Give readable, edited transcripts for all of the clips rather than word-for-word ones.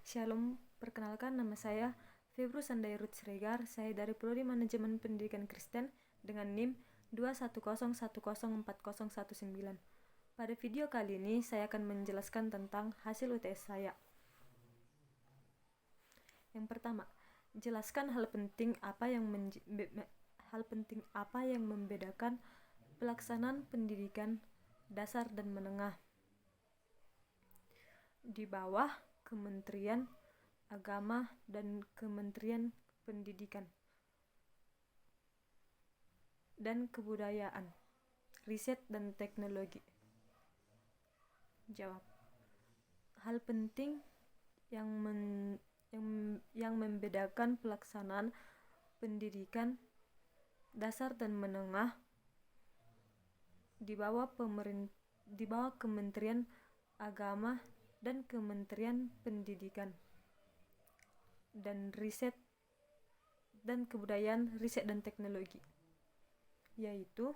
Shalom, perkenalkan nama saya Februs Andairut Siregar. Saya dari Prodi Manajemen Pendidikan Kristen dengan NIM 210104019. Pada video kali ini saya akan menjelaskan tentang hasil UTS saya. Yang pertama, jelaskan hal penting apa yang membedakan pelaksanaan pendidikan dasar dan menengah di bawah Kementerian Agama dan Kementerian Pendidikan dan Kebudayaan, Riset dan Teknologi. Jawab. Hal penting yang membedakan pelaksanaan pendidikan dasar dan menengah di bawah Kementerian Agama dan Kementerian Pendidikan dan Riset dan Kebudayaan, Riset dan Teknologi, yaitu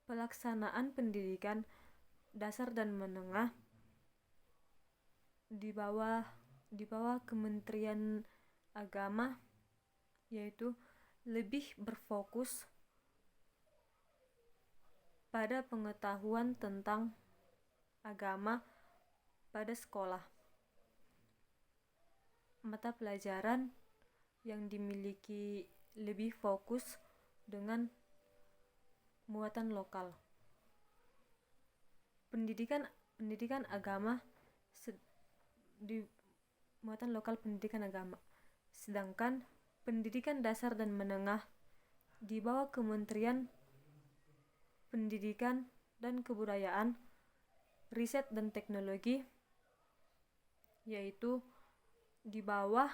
pelaksanaan pendidikan dasar dan menengah di bawah Kementerian Agama, yaitu lebih berfokus pada pengetahuan tentang agama pada sekolah. Mata pelajaran yang dimiliki lebih fokus dengan muatan lokal. Pendidikan agama di muatan lokal pendidikan agama. Sedangkan pendidikan dasar dan menengah di bawah Kementerian Pendidikan dan Kebudayaan, Riset dan Teknologi, yaitu di bawah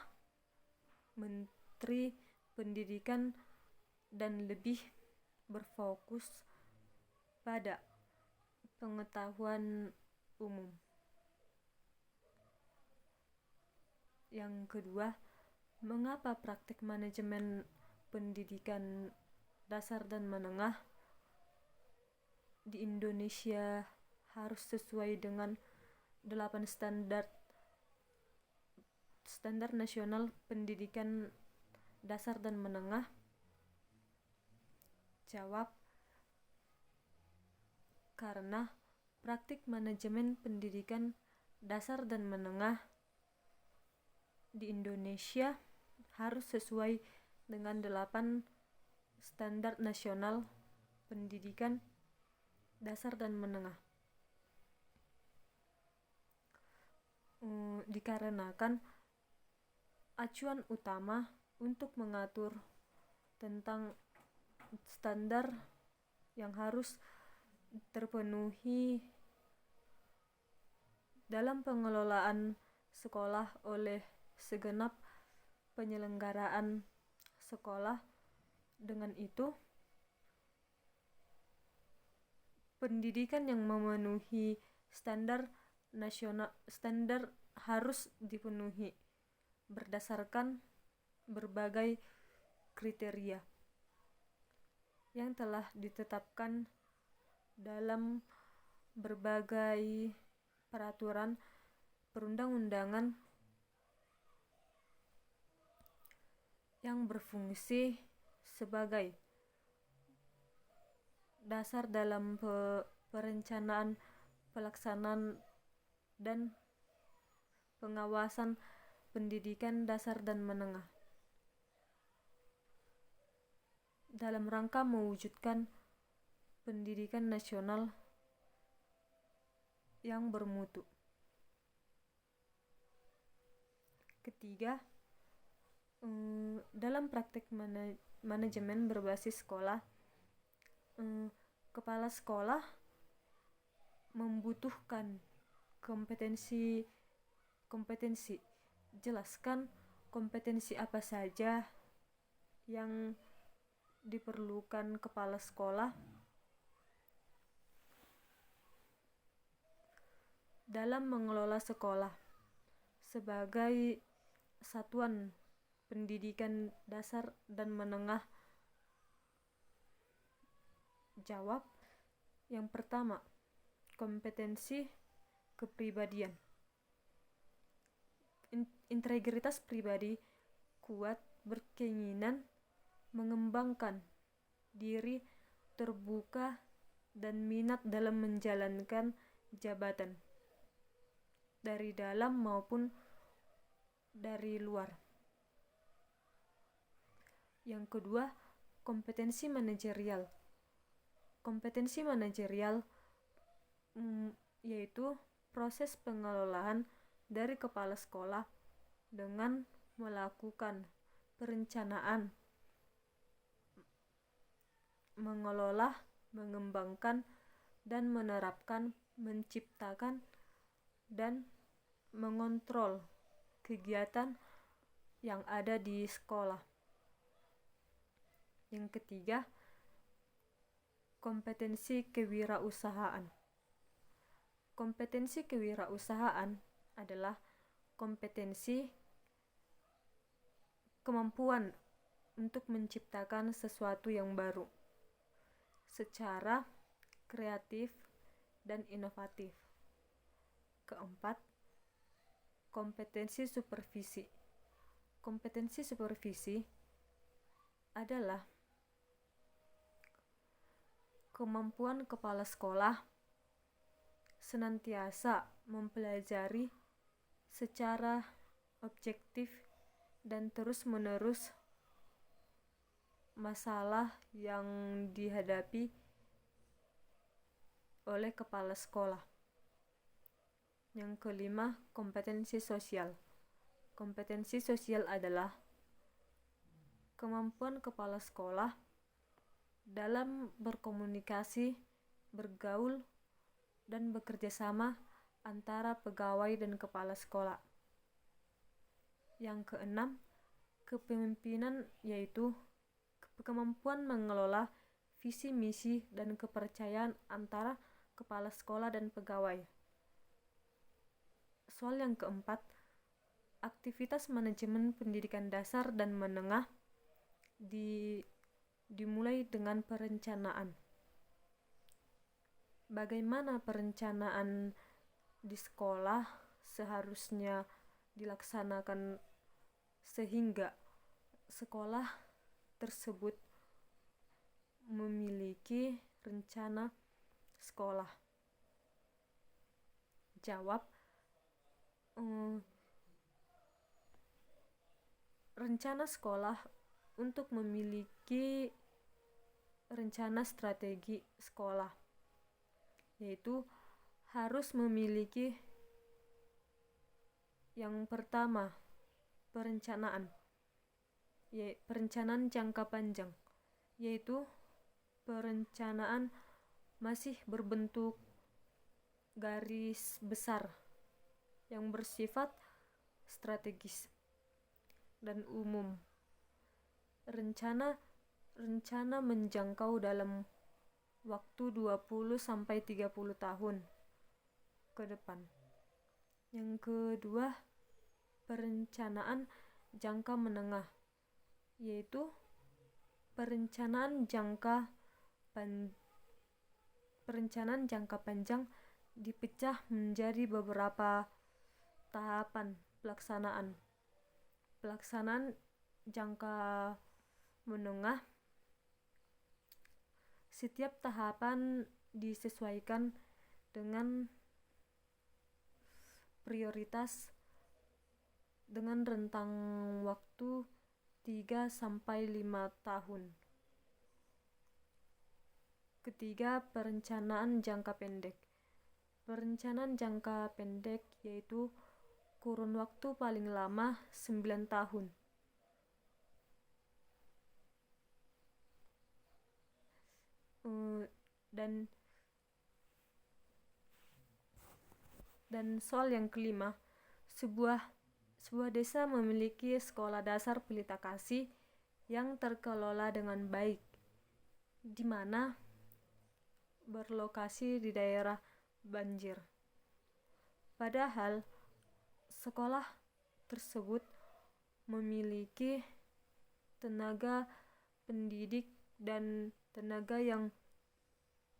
Menteri Pendidikan dan lebih berfokus pada pengetahuan umum. Yang kedua, mengapa praktik manajemen pendidikan dasar dan menengah di Indonesia harus sesuai dengan 8 standar nasional pendidikan dasar dan menengah? Jawab, karena praktik manajemen pendidikan dasar dan menengah di Indonesia harus sesuai dengan 8 standar nasional pendidikan dasar dan menengah. Dikarenakan acuan utama untuk mengatur tentang standar yang harus terpenuhi dalam pengelolaan sekolah oleh segenap penyelenggaraan sekolah. Dengan itu, pendidikan yang memenuhi standar nasional harus dipenuhi berdasarkan berbagai kriteria yang telah ditetapkan dalam berbagai peraturan perundang-undangan yang berfungsi sebagai dasar dalam perencanaan, pelaksanaan, dan pengawasan pendidikan dasar dan menengah dalam rangka mewujudkan pendidikan nasional yang bermutu. Ketiga, dalam praktek manajemen berbasis sekolah, kepala sekolah membutuhkan kompetensi. Jelaskan kompetensi apa saja yang diperlukan kepala sekolah dalam mengelola sekolah sebagai satuan pendidikan dasar dan menengah. Jawab. Yang pertama, kompetensi kepribadian. integritas pribadi kuat, berkeinginan mengembangkan diri, terbuka, dan minat dalam menjalankan jabatan dari dalam maupun dari luar. Yang kedua, kompetensi manajerial. Kompetensi manajerial yaitu proses pengelolaan dari kepala sekolah dengan melakukan perencanaan, mengelola, mengembangkan, dan menerapkan, menciptakan, dan mengontrol kegiatan yang ada di sekolah. Yang ketiga, kompetensi kewirausahaan. Kompetensi kewirausahaan adalah kompetensi kemampuan untuk menciptakan sesuatu yang baru secara kreatif dan inovatif. Keempat, kompetensi supervisi. Kompetensi supervisi adalah kemampuan kepala sekolah senantiasa mempelajari secara objektif dan terus-menerus masalah yang dihadapi oleh kepala sekolah. Yang kelima, kompetensi sosial. Kompetensi sosial adalah kemampuan kepala sekolah dalam berkomunikasi, bergaul, dan bekerja sama antara pegawai dan kepala sekolah. Yang keenam, kepemimpinan, yaitu kemampuan mengelola visi misi dan kepercayaan antara kepala sekolah dan pegawai. Soal yang keempat, aktivitas manajemen pendidikan dasar dan menengah dimulai dengan perencanaan. Bagaimana perencanaan di sekolah seharusnya dilaksanakan sehingga sekolah tersebut memiliki rencana sekolah? Jawab, rencana sekolah untuk memiliki rencana strategi sekolah, yaitu harus memiliki yang pertama, perencanaan jangka panjang, yaitu perencanaan masih berbentuk garis besar yang bersifat strategis dan umum. Rencana menjangkau dalam waktu 20 sampai 30 tahun ke depan. Yang kedua, perencanaan jangka menengah, yaitu perencanaan jangka panjang dipecah menjadi beberapa tahapan pelaksanaan. Pelaksanaan jangka menengah, setiap tahapan disesuaikan dengan prioritas dengan rentang waktu 3 sampai 5 tahun. Ketiga, perencanaan jangka pendek. Perencanaan jangka pendek yaitu kurun waktu paling lama 9 tahun. Dan soal yang kelima, sebuah desa memiliki sekolah dasar Pelita Kasih yang terkelola dengan baik, di mana berlokasi di daerah banjir. Padahal sekolah tersebut memiliki tenaga pendidik dan tenaga yang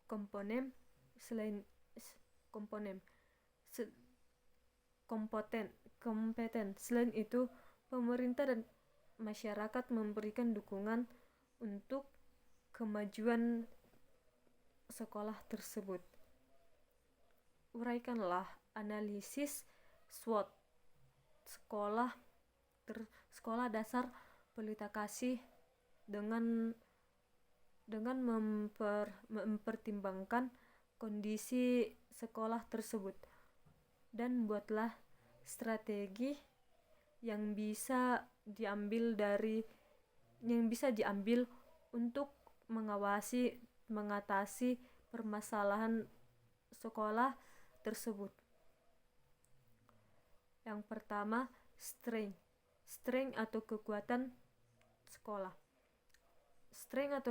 komponen kompeten. Selain itu, pemerintah dan masyarakat memberikan dukungan untuk kemajuan sekolah tersebut. Uraikanlah analisis SWOT sekolah dasar Pelita Kasih dengan mempertimbangkan kondisi sekolah tersebut, dan buatlah strategi yang bisa diambil untuk mengatasi permasalahan sekolah tersebut. Yang pertama, strength atau kekuatan sekolah. Strength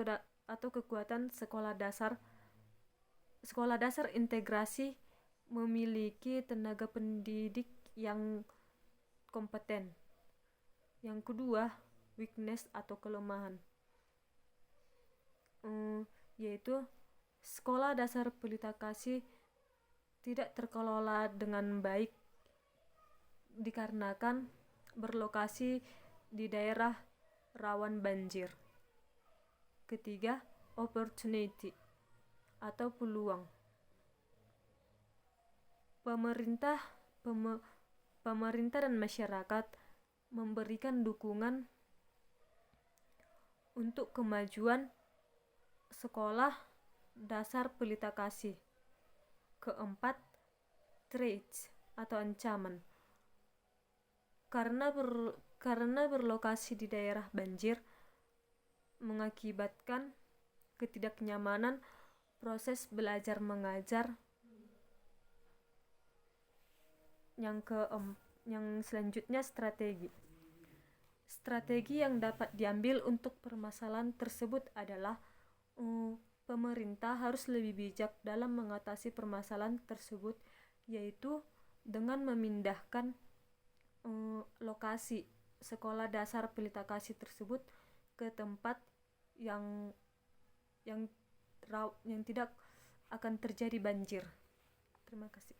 atau kekuatan sekolah dasar integrasi memiliki tenaga pendidik yang kompeten. Yang kedua, weakness atau kelemahan, yaitu sekolah dasar Pelita Kasih tidak terkelola dengan baik dikarenakan berlokasi di daerah rawan banjir. Ketiga, opportunity atau peluang. Pemerintah dan masyarakat memberikan dukungan untuk kemajuan sekolah dasar Pelita Kasih. Keempat, threats atau ancaman. Karena berlokasi di daerah banjir mengakibatkan ketidaknyamanan proses belajar mengajar. Yang selanjutnya, strategi yang dapat diambil untuk permasalahan tersebut adalah pemerintah harus lebih bijak dalam mengatasi permasalahan tersebut, yaitu dengan memindahkan lokasi sekolah dasar Pelita Kasih tersebut ke tempat yang tidak akan terjadi banjir. Terima kasih.